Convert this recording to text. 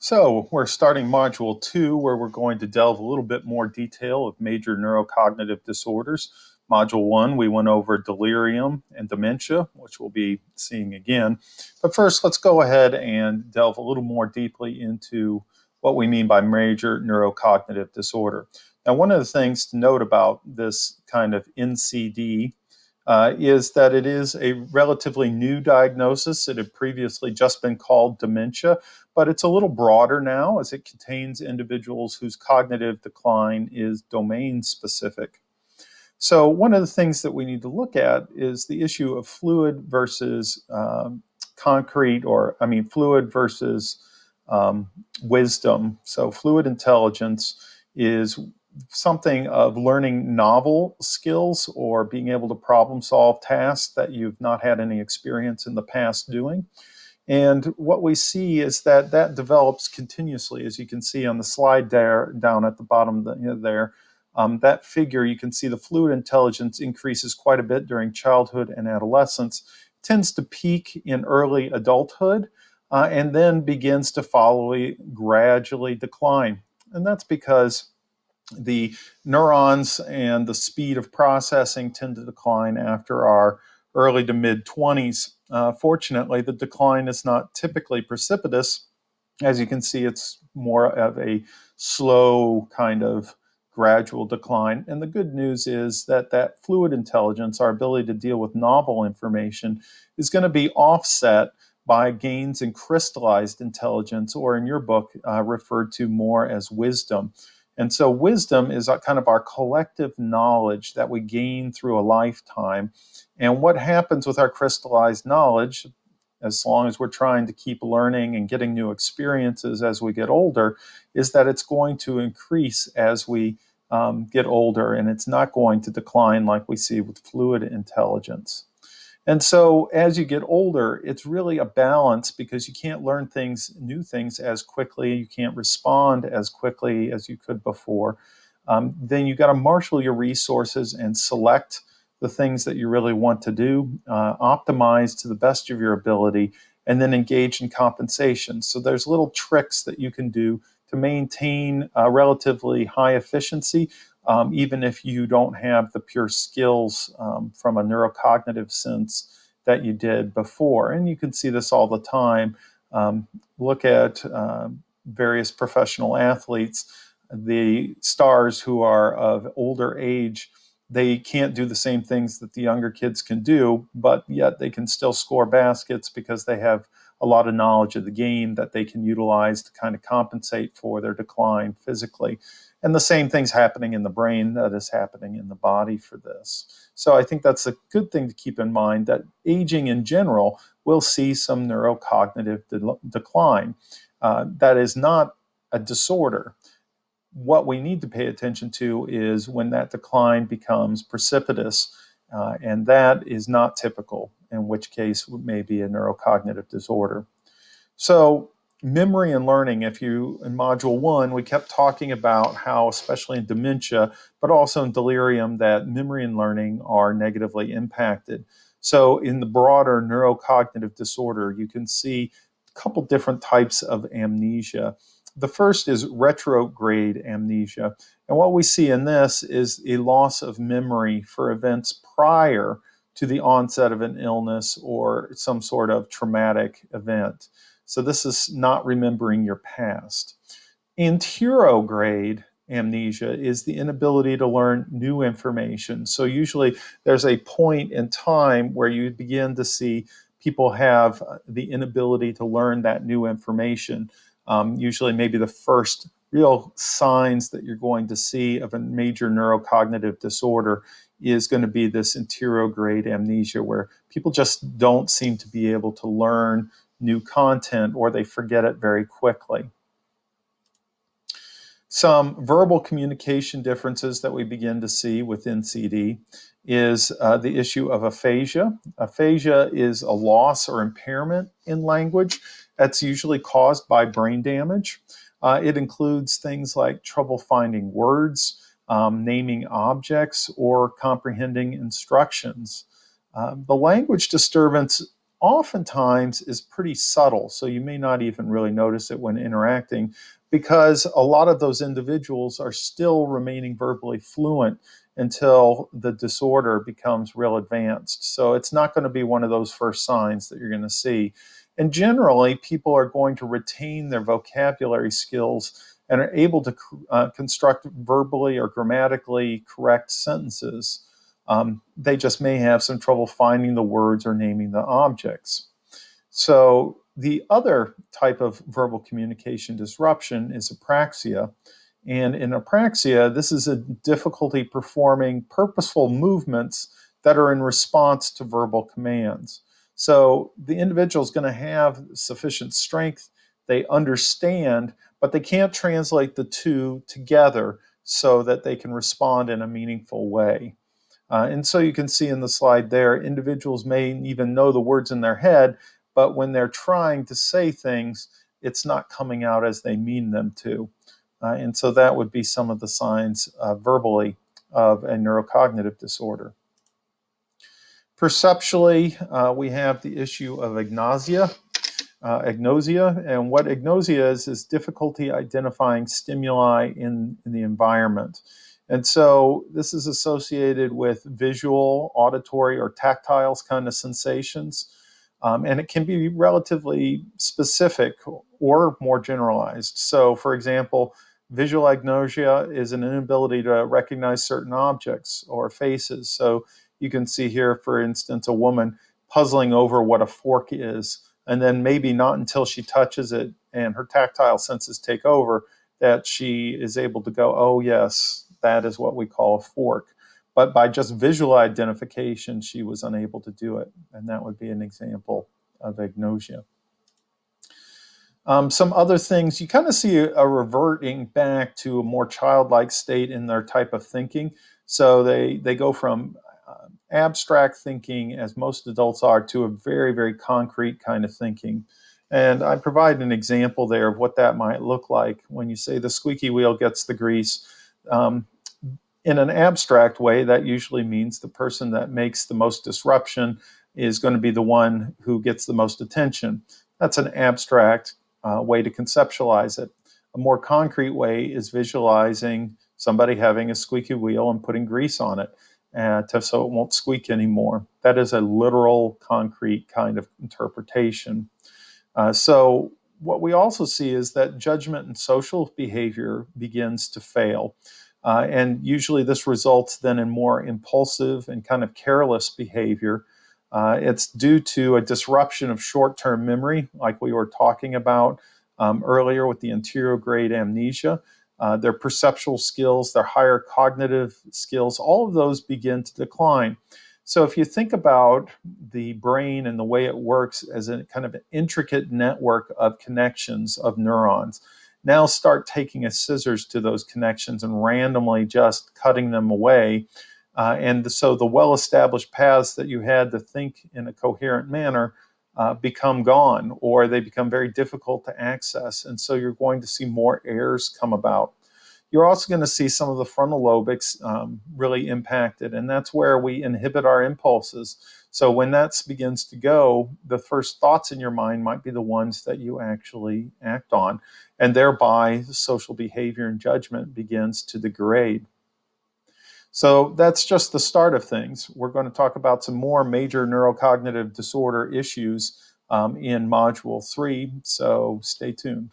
So we're starting Module 2, where we're going to delve a little bit more detail of major neurocognitive disorders. Module 1, we went over delirium and dementia, which we'll be seeing again. But first, let's go ahead and delve a little more deeply into what we mean by major neurocognitive disorder. Now, one of the things to note about this kind of NCD is that it is a relatively new diagnosis. It had previously just been called dementia, but it's a little broader now as it contains individuals whose cognitive decline is domain specific. So one of the things that we need to look at is the issue of fluid versus fluid versus wisdom. So fluid intelligence is something of learning novel skills or being able to problem solve tasks that you've not had any experience in the past doing. And what we see is that that develops continuously, as you can see on the slide there, down at the bottom there. That figure, you can see the fluid intelligence increases quite a bit during childhood and adolescence, tends to peak in early adulthood, and then begins to gradually decline. And that's because the neurons and the speed of processing tend to decline after our early to mid 20s. Fortunately, the decline is not typically precipitous. As you can see, it's more of a slow kind of gradual decline. And the good news is that that fluid intelligence, our ability to deal with novel information, is going to be offset by gains in crystallized intelligence, or in your book, referred to more as wisdom. And so wisdom is kind of our collective knowledge that we gain through a lifetime. And what happens with our crystallized knowledge, as long as we're trying to keep learning and getting new experiences as we get older, is that it's going to increase as we get older, and it's not going to decline like we see with fluid intelligence. And so as you get older, it's really a balance, because you can't learn new things as quickly. You can't respond as quickly as you could before. Then you've got to marshal your resources and select the things that you really want to do, optimize to the best of your ability, and then engage in compensation. So there's little tricks that you can do to maintain a relatively high efficiency, even if you don't have the pure skills from a neurocognitive sense that you did before. And you can see this all the time. Look at various professional athletes, the stars who are of older age. They can't do the same things that the younger kids can do, but yet they can still score baskets because they have a lot of knowledge of the game that they can utilize to kind of compensate for their decline physically. And the same thing's happening in the brain that is happening in the body for this. So I think that's a good thing to keep in mind, that aging in general will see some neurocognitive decline. That is not a disorder. What we need to pay attention to is when that decline becomes precipitous, and that is not typical, in which case it may be a neurocognitive disorder. So memory and learning, in Module 1, we kept talking about how, especially in dementia, but also in delirium, that memory and learning are negatively impacted. So in the broader neurocognitive disorder, you can see a couple different types of amnesia. The first is retrograde amnesia. And what we see in this is a loss of memory for events prior to the onset of an illness or some sort of traumatic event. So this is not remembering your past. Anterograde amnesia is the inability to learn new information. So usually there's a point in time where you begin to see people have the inability to learn that new information. Usually maybe the first real signs that you're going to see of a major neurocognitive disorder is going to be this anterograde amnesia, where people just don't seem to be able to learn new content, or they forget it very quickly. Some verbal communication differences that we begin to see with NCD is the issue of aphasia. Aphasia is a loss or impairment in language that's usually caused by brain damage. It includes things like trouble finding words, naming objects, or comprehending instructions. The language disturbance oftentimes is pretty subtle. So you may not even really notice it when interacting, because a lot of those individuals are still remaining verbally fluent until the disorder becomes real advanced. So it's not going to be one of those first signs that you're going to see. And generally, people are going to retain their vocabulary skills and are able to construct verbally or grammatically correct sentences. They just may have some trouble finding the words or naming the objects. So the other type of verbal communication disruption is apraxia. And in apraxia, this is a difficulty performing purposeful movements that are in response to verbal commands. So the individual is going to have sufficient strength, they understand, but they can't translate the two together so that they can respond in a meaningful way. And so you can see in the slide there, individuals may even know the words in their head, but when they're trying to say things, it's not coming out as they mean them to. And so that would be some of the signs verbally of a neurocognitive disorder. Perceptually, we have the issue of agnosia. And what agnosia is difficulty identifying stimuli in the environment. And so this is associated with visual, auditory, or tactile kind of sensations. And it can be relatively specific or more generalized. So, for example, visual agnosia is an inability to recognize certain objects or faces. So you can see here, for instance, a woman puzzling over what a fork is, and then maybe not until she touches it and her tactile senses take over that she is able to go, oh yes, that is what we call a fork. But by just visual identification, she was unable to do it. And that would be an example of agnosia. Some other things, you kind of see a reverting back to a more childlike state in their type of thinking. So they go from abstract thinking, as most adults are, to a very, very concrete kind of thinking. And I provide an example there of what that might look like when you say the squeaky wheel gets the grease. In an abstract way, that usually means the person that makes the most disruption is going to be the one who gets the most attention. That's an abstract way to conceptualize it. A more concrete way is visualizing somebody having a squeaky wheel and putting grease on it so it won't squeak anymore. That is a literal, concrete kind of interpretation. So what we also see is that judgment and social behavior begins to fail. And usually this results then in more impulsive and kind of careless behavior. It's due to a disruption of short-term memory, like we were talking about earlier with the anterograde amnesia. Their perceptual skills, their higher cognitive skills, all of those begin to decline. So if you think about the brain and the way it works as a kind of an intricate network of connections of neurons, now start taking a scissors to those connections and randomly just cutting them away. And so the well-established paths that you had to think in a coherent manner become gone, or they become very difficult to access. And so you're going to see more errors come about. You're also going to see some of the frontal lobes really impacted, and that's where we inhibit our impulses. So when that begins to go, the first thoughts in your mind might be the ones that you actually act on, and thereby social behavior and judgment begins to degrade. So that's just the start of things. We're going to talk about some more major neurocognitive disorder issues in Module 3, so stay tuned.